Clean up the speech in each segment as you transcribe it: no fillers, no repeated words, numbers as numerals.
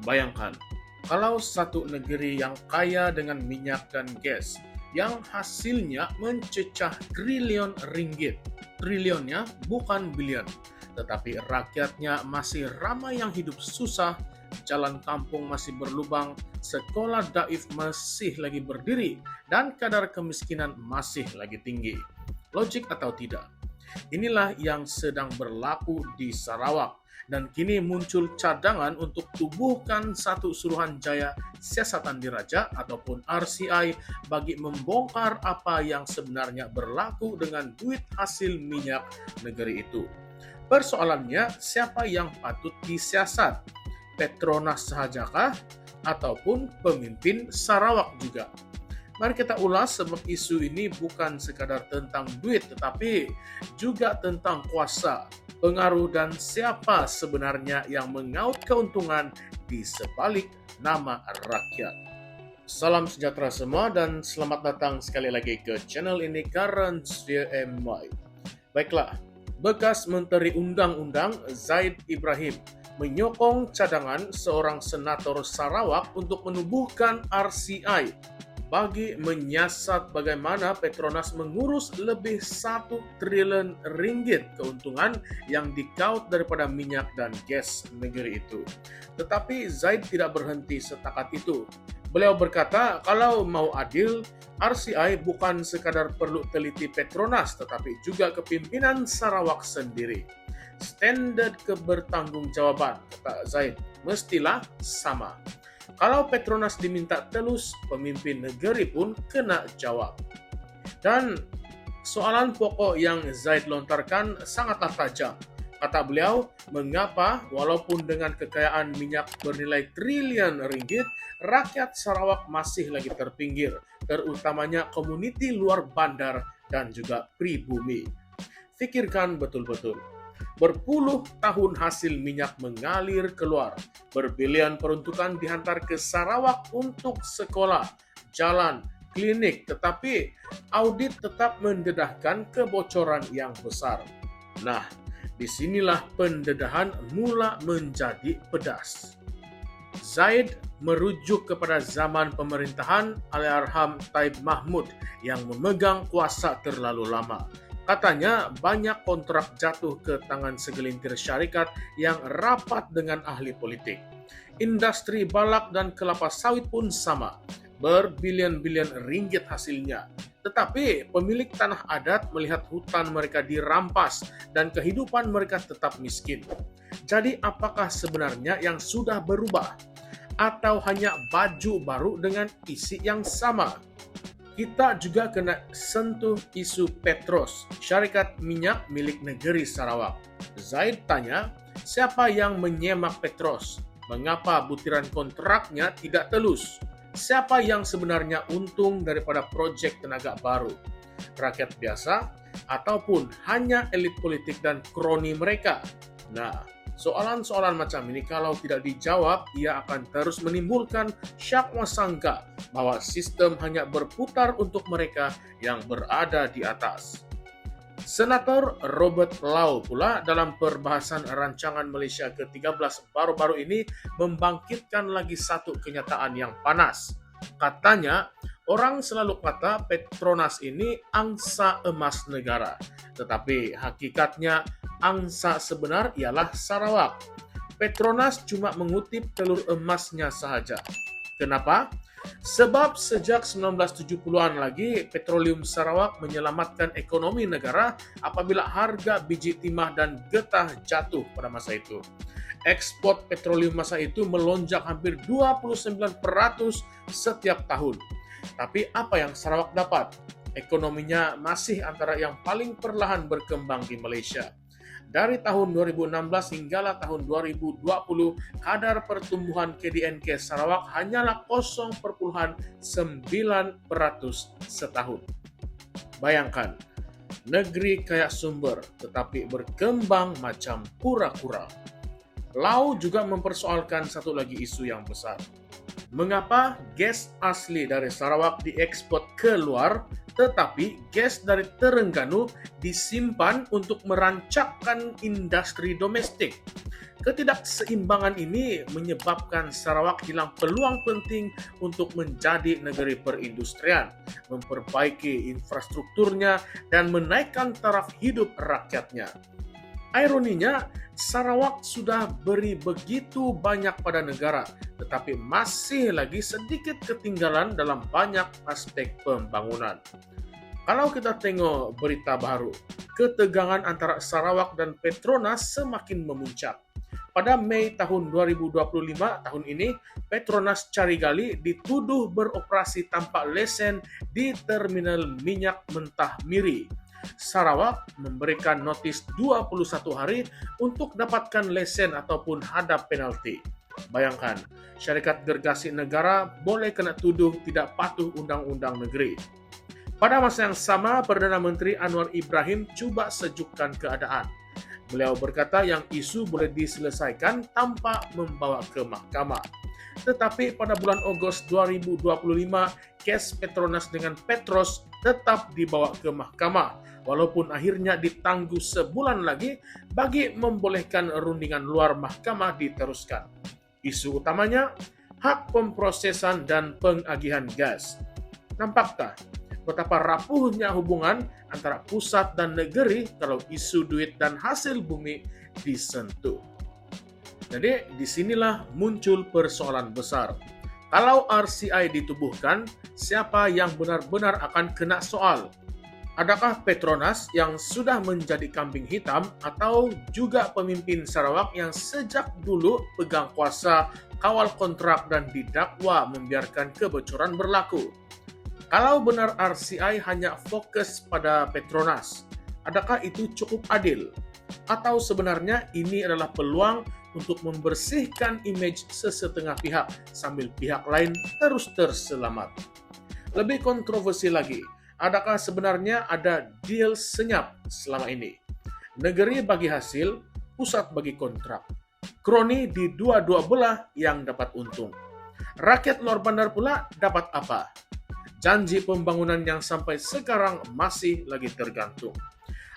Bayangkan, kalau satu negeri yang kaya dengan minyak dan gas, yang hasilnya mencecah triliun ringgit, trilionnya bukan bilion, tetapi rakyatnya masih ramai yang hidup susah, jalan kampung masih berlubang, sekolah daif masih lagi berdiri, dan kadar kemiskinan masih lagi tinggi. Logik atau tidak? Inilah yang sedang berlaku di Sarawak dan kini muncul cadangan untuk tubuhkan satu Suruhanjaya Siasatan Diraja ataupun RCI bagi membongkar apa yang sebenarnya berlaku dengan duit hasil minyak negeri itu. Persoalannya, siapa yang patut disiasat? Petronas sahajakah? Ataupun pemimpin Sarawak juga? Mari kita ulas sebab isu ini bukan sekadar tentang duit tetapi juga tentang kuasa, pengaruh dan siapa sebenarnya yang mengaut keuntungan di sebalik nama rakyat. Salam sejahtera semua dan selamat datang sekali lagi ke channel ini Current Sphere MY. Baiklah, bekas Menteri Undang-Undang Zaid Ibrahim menyokong cadangan seorang senator Sarawak untuk menubuhkan RCI bagi menyiasat bagaimana Petronas mengurus lebih 1 triliun ringgit keuntungan yang dikaut daripada minyak dan gas negeri itu. Tetapi Zaid tidak berhenti setakat itu. Beliau berkata, kalau mau adil, RCI bukan sekadar perlu teliti Petronas, tetapi juga kepimpinan Sarawak sendiri. Standar kebertanggungjawaban, kata Zaid, mestilah sama. Kalau Petronas diminta telus, pemimpin negeri pun kena jawab. Dan soalan pokok yang Zaid lontarkan sangatlah tajam. Kata beliau, mengapa walaupun dengan kekayaan minyak bernilai triliun ringgit, rakyat Sarawak masih lagi terpinggir, terutamanya komuniti luar bandar dan juga pribumi. Pikirkan betul-betul. Berpuluh tahun hasil minyak mengalir keluar, berbilion peruntukan dihantar ke Sarawak untuk sekolah, jalan, klinik, tetapi audit tetap mendedahkan kebocoran yang besar. Nah, disinilah pendedahan mula menjadi pedas. Zaid merujuk kepada zaman pemerintahan Allahyarham Taib Mahmud yang memegang kuasa terlalu lama. Katanya banyak kontrak jatuh ke tangan segelintir syarikat yang rapat dengan ahli politik. Industri balak dan kelapa sawit pun sama, berbilion-bilion ringgit hasilnya. Tetapi pemilik tanah adat melihat hutan mereka dirampas dan kehidupan mereka tetap miskin. Jadi apakah sebenarnya yang sudah berubah? Atau hanya baju baru dengan isi yang sama? Kita juga kena sentuh isu Petros, syarikat minyak milik negeri Sarawak. Zaid tanya, siapa yang menyemak Petros? Mengapa butiran kontraknya tidak telus? Siapa yang sebenarnya untung daripada proyek tenaga baru? Rakyat biasa ataupun hanya elit politik dan kroni mereka? Nah, soalan-soalan macam ini kalau tidak dijawab, ia akan terus menimbulkan syak wasangka bahwa sistem hanya berputar untuk mereka yang berada di atas. Senator Robert Lau pula dalam perbahasan rancangan Malaysia ke-13 baru-baru ini membangkitkan lagi satu kenyataan yang panas. Katanya, orang selalu kata Petronas ini angsa emas negara, tetapi hakikatnya angsa sebenar ialah Sarawak. Petronas cuma mengutip telur emasnya sahaja. Kenapa? Sebab sejak 1970-an lagi, Petroleum Sarawak menyelamatkan ekonomi negara apabila harga biji timah dan getah jatuh pada masa itu. Ekspor petroleum masa itu melonjak hampir 29% setiap tahun. Tapi apa yang Sarawak dapat? Ekonominya masih antara yang paling perlahan berkembang di Malaysia. Dari tahun 2016 hinggalah tahun 2020, kadar pertumbuhan KDNK Sarawak hanyalah 0,9% setahun. Bayangkan, negeri kaya sumber tetapi berkembang macam kura-kura. Lau juga mempersoalkan satu lagi isu yang besar. Mengapa gas asli dari Sarawak diekspor keluar tetapi gas dari Terengganu disimpan untuk merancangkan industri domestik. Ketidakseimbangan ini menyebabkan Sarawak hilang peluang penting untuk menjadi negeri perindustrian, memperbaiki infrastrukturnya, dan menaikkan taraf hidup rakyatnya. Ironinya, Sarawak sudah beri begitu banyak pada negara, tetapi masih lagi sedikit ketinggalan dalam banyak aspek pembangunan. Kalau kita tengok berita baru, ketegangan antara Sarawak dan Petronas semakin memuncak. Pada Mei tahun 2025 tahun ini, Petronas Carigali dituduh beroperasi tanpa lesen di terminal minyak mentah Miri. Sarawak memberikan notis 21 hari untuk dapatkan lesen ataupun hadap penalti. Bayangkan, syarikat gergasi negara boleh kena tuduh tidak patuh undang-undang negeri. Pada masa yang sama, Perdana Menteri Anwar Ibrahim cuba sejukkan keadaan. Beliau berkata yang isu boleh diselesaikan tanpa membawa ke mahkamah. Tetapi pada bulan Ogos 2025, kes Petronas dengan Petros tetap dibawa ke mahkamah, walaupun akhirnya ditangguh sebulan lagi bagi membolehkan rundingan luar mahkamah diteruskan. Isu utamanya, hak pemprosesan dan pengagihan gas. Nampakkah betapa rapuhnya hubungan antara pusat dan negeri kalau isu duit dan hasil bumi disentuh. Jadi disinilah muncul persoalan besar. Kalau RCI ditubuhkan, siapa yang benar-benar akan kena soal? Adakah Petronas yang sudah menjadi kambing hitam atau juga pemimpin Sarawak yang sejak dulu pegang kuasa, kawal kontrak dan didakwa membiarkan kebocoran berlaku? Kalau benar RCI hanya fokus pada Petronas, adakah itu cukup adil? Atau sebenarnya ini adalah peluang untuk membersihkan image sesetengah pihak sambil pihak lain terus terselamat? Lebih kontroversi lagi, adakah sebenarnya ada deal senyap selama ini? Negeri bagi hasil, pusat bagi kontrak. Kroni di dua-dua belah yang dapat untung. Rakyat luar bandar pula dapat apa? Janji pembangunan yang sampai sekarang masih lagi tergantung.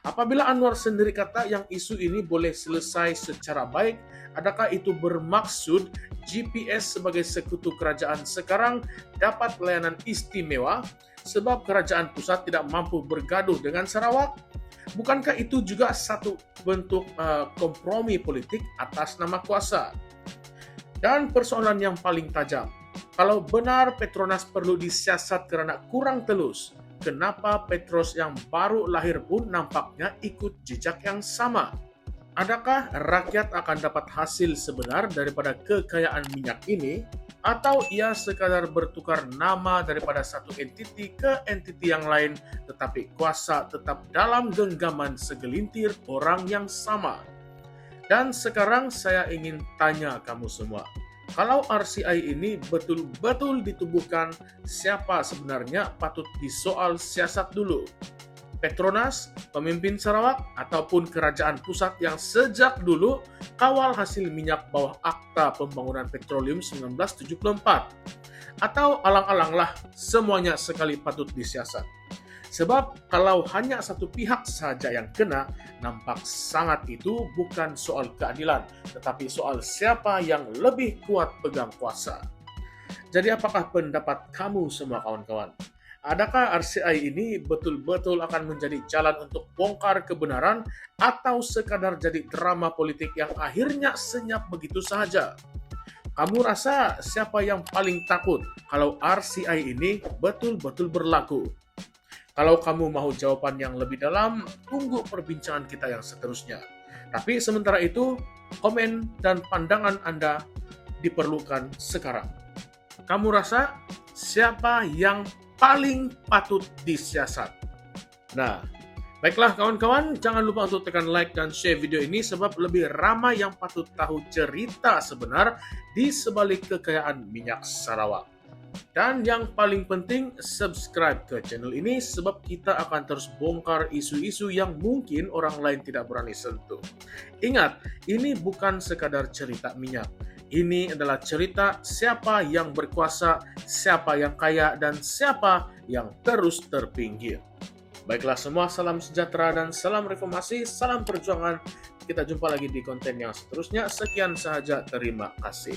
Apabila Anwar sendiri kata yang isu ini boleh selesai secara baik, adakah itu bermaksud GPS sebagai sekutu kerajaan sekarang dapat layanan istimewa sebab kerajaan pusat tidak mampu bergaduh dengan Sarawak? Bukankah itu juga satu bentuk kompromi politik atas nama kuasa? Dan persoalan yang paling tajam, kalau benar Petronas perlu disiasat karena kurang telus, kenapa Petros yang baru lahir pun nampaknya ikut jejak yang sama? Adakah rakyat akan dapat hasil sebenar daripada kekayaan minyak ini? Atau ia sekadar bertukar nama daripada satu entiti ke entiti yang lain, tetapi kuasa tetap dalam genggaman segelintir orang yang sama? Dan sekarang saya ingin tanya kamu semua, kalau RCI ini betul-betul ditubuhkan, siapa sebenarnya patut disoal siasat dulu? Petronas, pemimpin Sarawak, ataupun kerajaan pusat yang sejak dulu kawal hasil minyak bawah Akta Pembangunan Petroleum 1974? Atau alang-alanglah semuanya sekali patut disiasat? Sebab kalau hanya satu pihak saja yang kena, nampak sangat itu bukan soal keadilan, tetapi soal siapa yang lebih kuat pegang kuasa. Jadi apakah pendapat kamu semua kawan-kawan? Adakah RCI ini betul-betul akan menjadi jalan untuk bongkar kebenaran atau sekadar jadi drama politik yang akhirnya senyap begitu saja? Kamu rasa siapa yang paling takut kalau RCI ini betul-betul berlaku? Kalau kamu mau jawaban yang lebih dalam, tunggu perbincangan kita yang seterusnya. Tapi sementara itu, komen dan pandangan Anda diperlukan sekarang. Kamu rasa siapa yang paling patut disiasat? Nah, baiklah kawan-kawan, jangan lupa untuk tekan like dan share video ini sebab lebih ramai yang patut tahu cerita sebenar di sebalik kekayaan minyak Sarawak. Dan yang paling penting, subscribe ke channel ini sebab kita akan terus bongkar isu-isu yang mungkin orang lain tidak berani sentuh. Ingat, ini bukan sekadar cerita minyak. Ini adalah cerita siapa yang berkuasa, siapa yang kaya, dan siapa yang terus terpinggir. Baiklah semua, salam sejahtera dan salam reformasi, salam perjuangan. Kita jumpa lagi di konten yang seterusnya. Sekian sahaja, terima kasih.